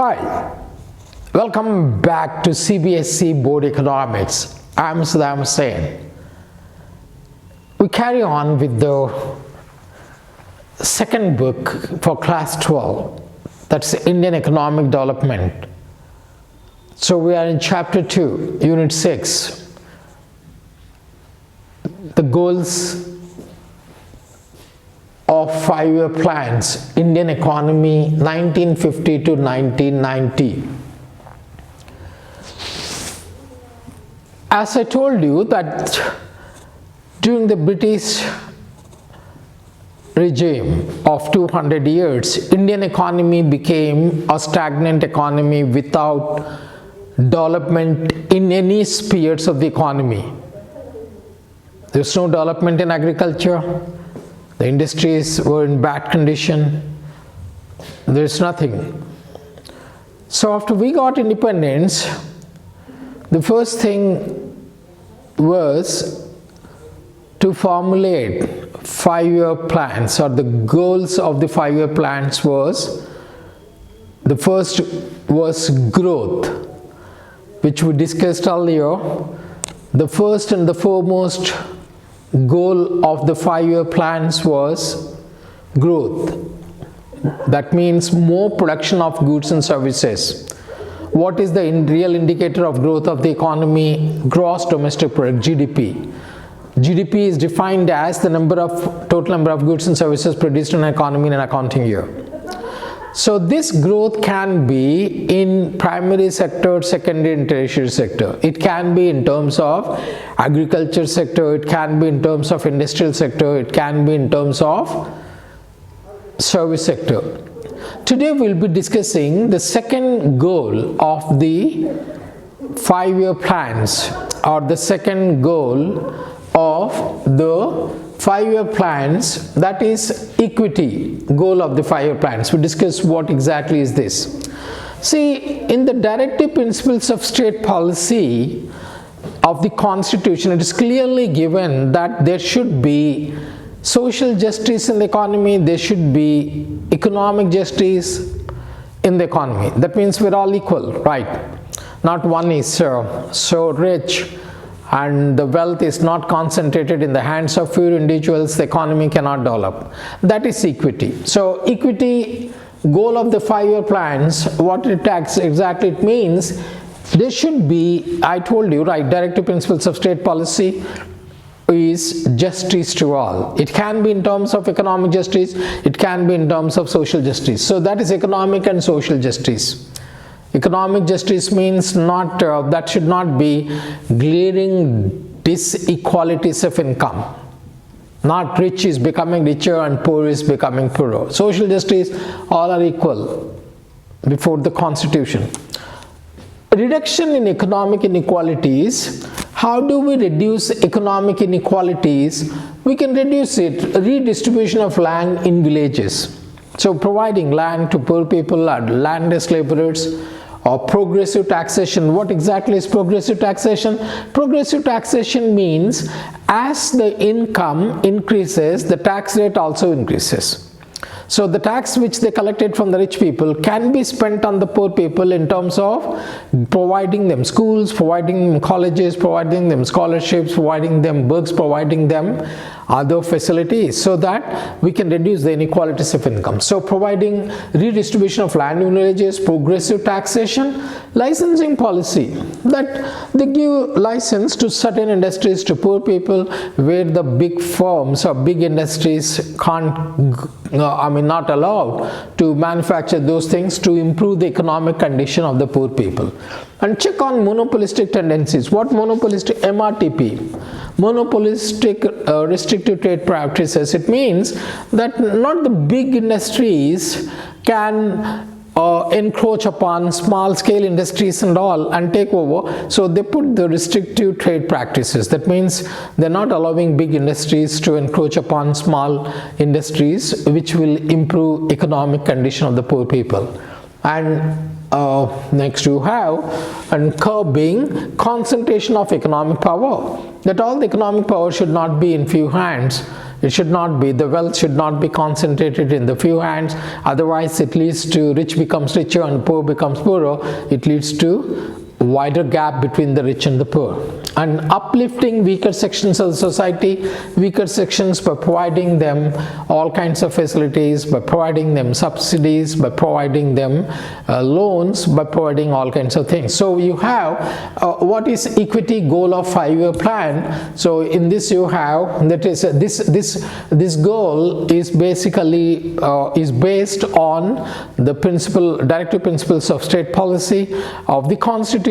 Hi, welcome back to CBSE Board Economics. I'm Saddam Hussain. We carry on with the second book for class 12, that's Indian Economic Development. So we are in chapter 2, unit 6, the goals of 5-year plans, Indian economy 1950 to 1990. As I told you that during the British regime of 200 years, Indian economy became a stagnant economy without development in any spheres of the economy. There's no development in agriculture. The industries were in bad condition. There's nothing. So after we got independence, the first thing was to formulate 5-year plans, or the goals of the 5-year plans was, the first was growth, which we discussed earlier. The first and the foremost goal of the 5-year plans was growth. That means more production of goods and services. What is the real indicator of growth of the economy? Gross domestic product, GDP. GDP is defined as the total number of goods and services produced in an economy in an accounting year. So this growth can be in primary sector, secondary and tertiary sector. It can be in terms of agriculture sector, it can be in terms of industrial sector, it can be in terms of service sector. Today we'll be discussing the second goal of the 5-year plans, or the second goal of the 5-year plans, that is equity goal of the 5-year plans. We discuss what exactly is this. See, in the directive principles of state policy of the Constitution, it is clearly given that there should be social justice in the economy, there should be economic justice in the economy. That means we're all equal, right? Not one is so rich and the wealth is not concentrated in the hands of few individuals, the economy cannot develop. That is equity. So equity goal of the 5-year plans, what it exactly it means, there should be, I told you, right, directive principles of state policy is justice to all. It can be in terms of economic justice, it can be in terms of social justice. So that is economic and social justice. Economic justice means not that should not be glaring disequalities of income. Not rich is becoming richer and poor is becoming poorer. Social justice, all are equal before the Constitution. Reduction in economic inequalities. How do we reduce economic inequalities? We can reduce it, redistribution of land in villages. So providing land to poor people or landless laborers, or progressive taxation. What exactly is progressive taxation? Progressive taxation means as the income increases, the tax rate also increases. So the tax which they collected from the rich people can be spent on the poor people in terms of providing them schools, providing them colleges, providing them scholarships, providing them books, providing them other facilities, so that we can reduce the inequalities of income. So providing redistribution of land in villages, progressive taxation, licensing policy, that they give license to certain industries to poor people where the big firms or big industries not allowed to manufacture those things, to improve the economic condition of the poor people. And check on monopolistic tendencies. What monopolistic? MRTP, monopolistic restrictive trade practices. It means that not the big industries can encroach upon small scale industries and all and take over. So they put the restrictive trade practices. That means they're not allowing big industries to encroach upon small industries, which will improve economic condition of the poor people. And next you have and curbing concentration of economic power, that all the economic power should not be in few hands. It should not be. The wealth should not be concentrated in the few hands. Otherwise, it leads to rich becomes richer and poor becomes poorer. It leads to wider gap between the rich and the poor. And uplifting weaker sections of the society, weaker sections by providing them all kinds of facilities, by providing them subsidies, by providing them loans, by providing all kinds of things. So you have what is equity goal of 5-year plan. So in this you have, that is this goal is basically is based on the directive principles of state policy of the Constitution.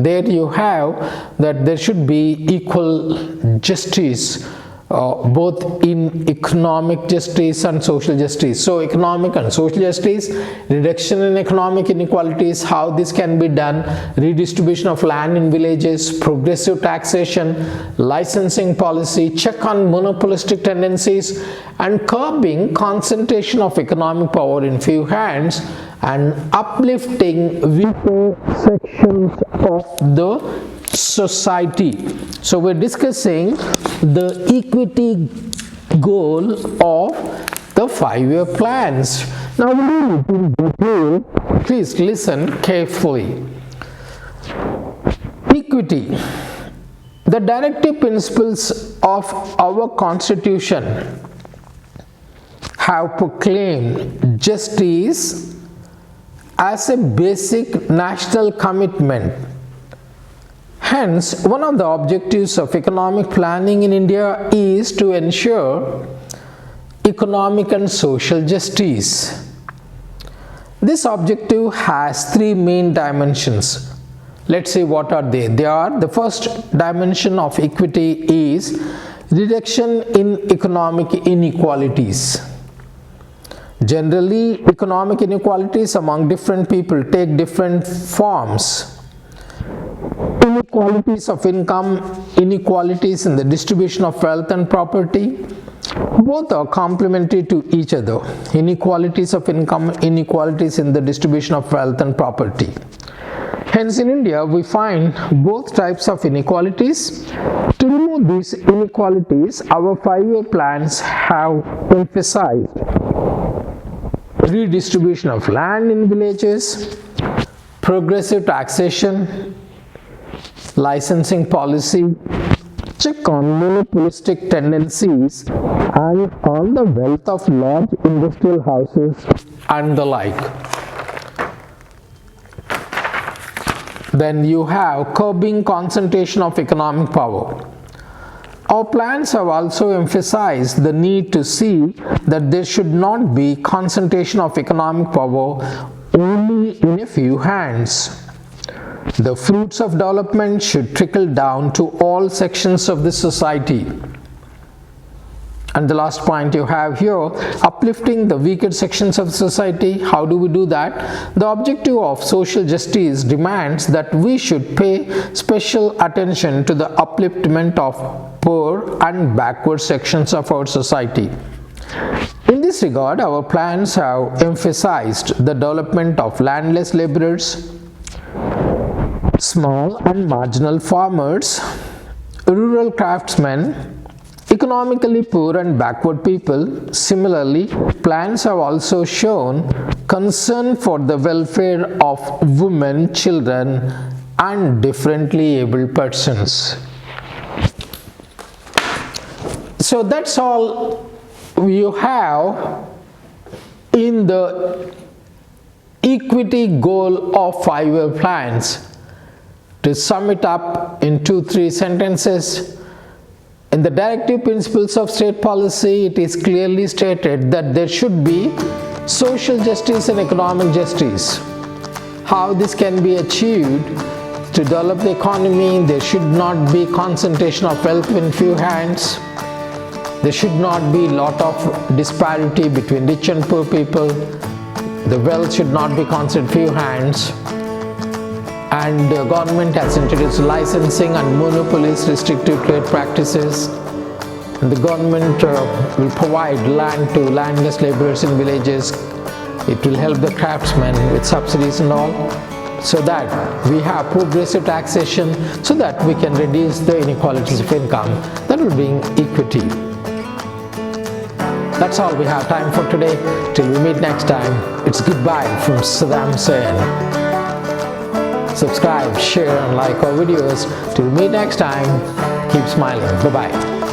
There you have that there should be equal justice, both in economic justice and social justice. So economic and social justice, reduction in economic inequalities, how this can be done, redistribution of land in villages, progressive taxation, licensing policy, check on monopolistic tendencies, and curbing concentration of economic power in few hands, and uplifting weaker sections of the society. So we're discussing the equity goal of the 5-year plans. Now in detail, please listen carefully. Equity. The directive principles of our Constitution have proclaimed justice as a basic national commitment. Hence, one of the objectives of economic planning in India is to ensure economic and social justice. This objective has 3 main dimensions. Let's see what are they. The first dimension of equity is reduction in economic inequalities. Generally, economic inequalities among different people take different forms. Inequalities of income, inequalities in the distribution of wealth and property, both are complementary to each other. Inequalities of income, inequalities in the distribution of wealth and property. Hence, in India, we find both types of inequalities. To remove these inequalities, our 5-year plans have emphasized redistribution of land in villages, progressive taxation, licensing policy, check on monopolistic tendencies, and on the wealth of large industrial houses and the like. Then you have curbing concentration of economic power. Our plans have also emphasized the need to see that there should not be concentration of economic power only in a few hands. The fruits of development should trickle down to all sections of the society. And the last point you have here, uplifting the weaker sections of society. How do we do that? The objective of social justice demands that we should pay special attention to the upliftment of poor and backward sections of our society. In this regard, our plans have emphasized the development of landless laborers, small and marginal farmers, rural craftsmen, economically poor and backward people. Similarly, plans have also shown concern for the welfare of women, children, and differently abled persons. So that's all you have in the equity goal of 5-year plans. To sum it up in 2-3 sentences, in the directive principles of state policy, it is clearly stated that there should be social justice and economic justice. How this can be achieved? To develop the economy, there should not be concentration of wealth in few hands. There should not be lot of disparity between rich and poor people. The wealth should not be concentrated in few hands. And the government has introduced licensing and monopolies, restrictive trade practices. And the government will provide land to landless laborers in villages. It will help the craftsmen with subsidies and all, so that we have progressive taxation, so that we can reduce the inequalities of income. That will bring equity. That's all we have time for today. Till we meet next time, it's goodbye from Saddam Hussein. Subscribe, share and like our videos. Till we meet next time, keep smiling. Bye-bye.